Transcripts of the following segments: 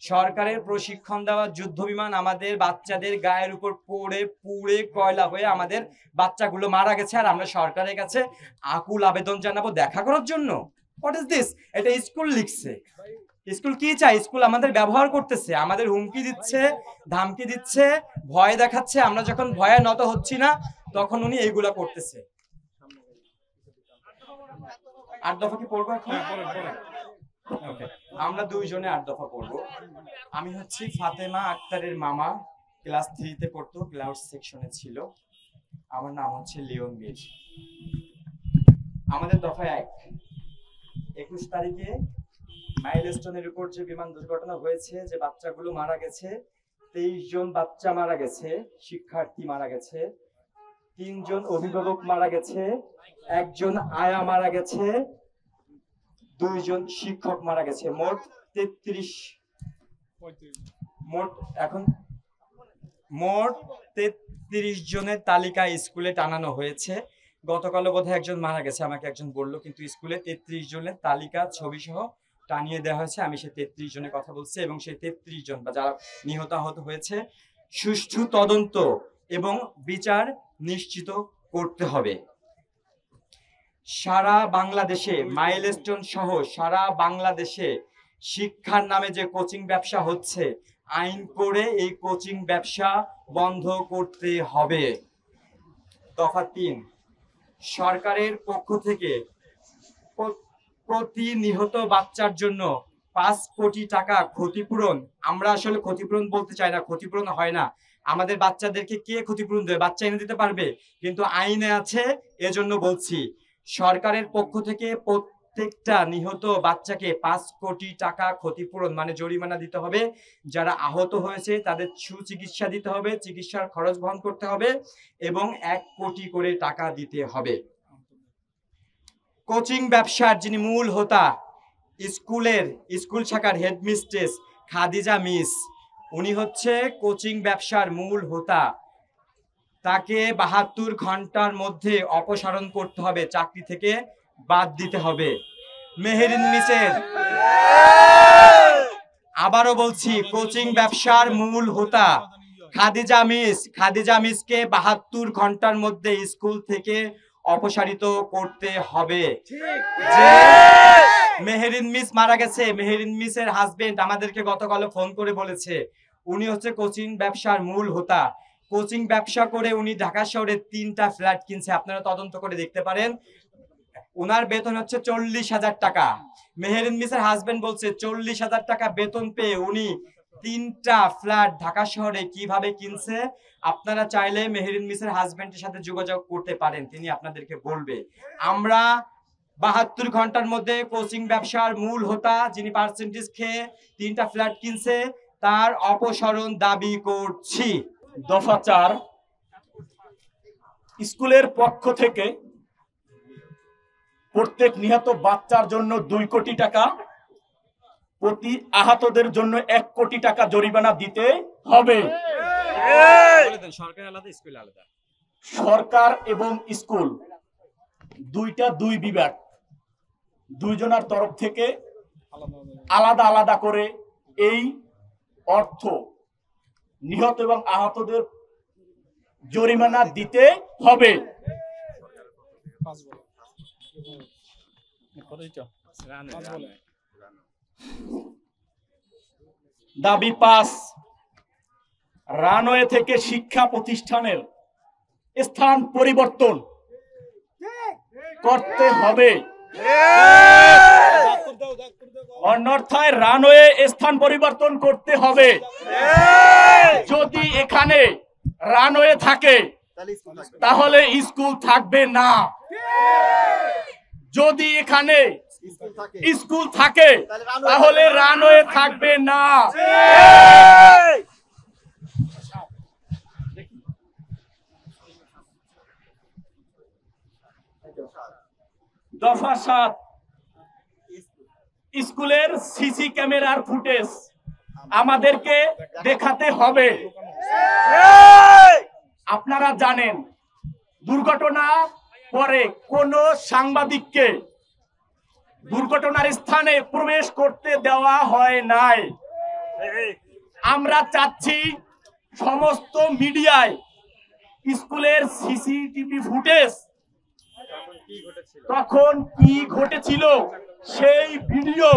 সরকারের প্রশিক্ষণ দেওয়া যুদ্ধ বিমান আমাদের বাচ্চাদের গায়ের উপর পড়ে পুড়ে কয়লা হয়ে আমাদের বাচ্চাগুলো মারা গেছে, আর আমরা সরকারের কাছে আকুল আবেদন জানাবো দেখা করার জন্য? What is this? এটা স্কুল লিখছে। স্কুল কি চাই? স্কুল আমাদের ব্যবহার করতেছে, আমাদের হুমকি দিচ্ছে, ধামকি দিচ্ছে, ভয় দেখাচ্ছে। আমরা যখন ভয়ে নত হচ্ছি না তখন উনি এইগুলা করতেছে। 8 দফা কি পড়বো এখন? আমরা দুইজনে 8 দফা পড়বো। আমি হচ্ছি ফাতেমা আক্তারের মামা, ক্লাস 3 তে পড়তো, ক্লাউড সেকশনে ছিল। আমার নাম হচ্ছে লিওন মীর। আমাদের দফা 1, 21 তারিখে মাইলস্টোনের উপর যে বিমান দুর্ঘটনা হয়েছে, যে বাচ্চাগুলো মারা গেছে, 23 জন বাচ্চা মারা গেছে, শিক্ষার্থী মারা গেছে, 3 জন অভিভাবক মারা গেছে, 1 জন আয়া মারা গেছে, 2 জন শিক্ষক মারা গেছে। মোট 33 জনের তালিকা স্কুলে টানানো হয়েছে। গতকালও বোধহয় একজন মারা গেছে, আমাকে একজন বললো, কিন্তু স্কুলে 33 জনের তালিকা ছবি সহ টানিয়ে দেওয়া হয়েছে। আমি সেই 33 জনের কথা বলছি, এবং সেই 33 জন বা যারা নিহত আহত হয়েছে সুষ্ঠু তদন্ত এবং বিচার নিশ্চিত করতে হবে। সারা বাংলাদেশে মাইলস্টোন সহ সারা বাংলাদেশে শিক্ষার নামে যে কোচিং ব্যবসা হচ্ছে, আইন করে এই কোচিং ব্যবসা বন্ধ করতে হবে। দফা 3, সরকারের পক্ষ থেকে প্রতি নিহত বাচ্চার জন্য 5 কোটি টাকা ক্ষতিপূরণ। আমরা আসলে ক্ষতিপূরণ বলতে চাই না, ক্ষতিপূরণ হয় না। আমাদের বাচ্চাদেরকে কে ক্ষতিপূরণ দেবে? বাচ্চা এনে দিতে পারবে, কিন্তু আইনে আছে, এজন্য বলছি সরকারের পক্ষ থেকে প্রত্যেকটা নিহত বাচ্চাকে 5 কোটি টাকা ক্ষতিপূরণ মানে জরিমানা দিতে হবে। যারা আহত হয়েছে তাদের সুচিকিৎসা দিতে হবে, চিকিৎসার খরচ বহন করতে হবে, এবং 1 কোটি করে টাকা দিতে হবে। কোচিং ব্যবসার যিনি মূল হোতা, স্কুল শাখার হেডমিস্ট্রেস খাদিজা মিস, উনি হচ্ছে কোচিং ব্যবসার মূল হোতা। তাকে 72 ঘন্টার মধ্যে অপসারণ করতে হবে, চাকরি থেকে বাদ দিতে হবে। মেহেরিন মিসের, আবারও বলছি, কোচিং ব্যবসার মূল হোতা খাদিজা মিসকে 72 ঘন্টার মধ্যে স্কুল থেকে অপসারিত করতে হবে। যে মেহেরিন মিস মারা গেছে, মেহেরিন মিসের হাজবেন্ড আমাদেরকে গতকাল ফোন করে বলেছে উনি হচ্ছে কোচিং ব্যবসার মূল হোতা। কোচিং ব্যবসা করে উনি ঢাকা শহরে 3টা ফ্ল্যাট কিনছে, আপনারা তদন্ত করে দেখতে পারেন। ওনার বেতন হচ্ছে 40,000 টাকা। মেহেরিন মিসের হাজবেন্ড বলছে 40,000 টাকা বেতন পেয়ে উনি 3টা ফ্ল্যাট ঢাকা শহরে কিভাবে কিনছে। আপনারা চাইলে মেহেরিন মিসের হাজবেন্ডের সাথে যোগাযোগ করতে পারেন, তিনি আপনাদেরকে বলবে। আমরা 72 ঘন্টার মধ্যে কোচিং ব্যবসার মূল হোতা, যিনি পার্সেন্টেজ খেয়ে 3টা ফ্ল্যাট কিনছে, তার অপসারণ দাবি করছি। দফা 4, স্কুলের পক্ষ থেকে প্রত্যেক নিহত বাচ্চার জন্য 2 কোটি টাকা, প্রতি আহতদের জন্য 1 কোটি টাকা জরিমানা দিতে হবে। সরকার এবং স্কুল দুইটা 2 বিভাগ, 2 জনের তরফ থেকে আলাদা আলাদা করে এই অর্থ নিহত এবং আহতদের জরিমানা দিতে হবে। দাবি 5, রানওয়ে থেকে শিক্ষা প্রতিষ্ঠানের স্থান পরিবর্তন করতে হবে। অন্যথায় রানওয়ে স্থান পরিবর্তন করতে হবে। যদি এখানে রানওয়ে থাকে তাহলে স্কুল থাকবে না। যদি এখানে স্কুল থাকে তাহলে রানওয়ে থাকবে না। দফা 7, স্কুলের সিসি ক্যামেরার ফুটেজ আমাদেরকে দেখাতে হবে। আপনারা জানেন দুর্ঘটনা পরে কোন সাংবাদিককে দুর্ঘটনার স্থানে প্রবেশ করতে দেওয়া হয় নাই। আমরা চাচ্ছি সমস্ত মিডিয়ায় স্কুলের সিসিটিভি ফুটেজ তখন কি ঘটেছিল সেই ভিডিও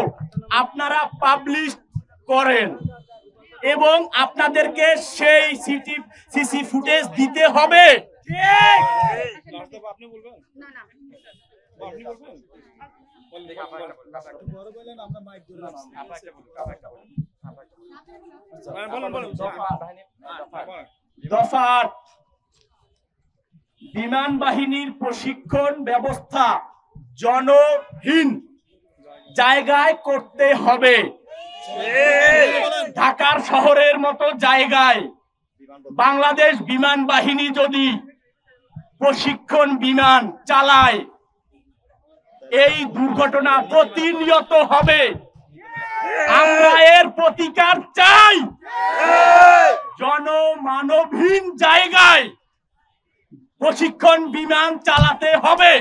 আপনারা পাবলিশ করেন এবং আপনাদেরকে সেই সিসি ফুটেজ দিতে হবে। দফা ৮, বিমান বাহিনীর প্রশিক্ষণ ব্যবস্থা জনহীন জায়গায় করতে হবে। ঢাকার শহরের মতো জায়গায় বাংলাদেশ বিমান বাহিনী যদি প্রশিক্ষণ বিমান চালায়, এই দুর্ঘটনা প্রতিনিয়ত হবে। আমরা এর প্রতিকার চাই। জনমানবহীন জায়গায় প্রশিক্ষণ বিমান চালাতে হবে।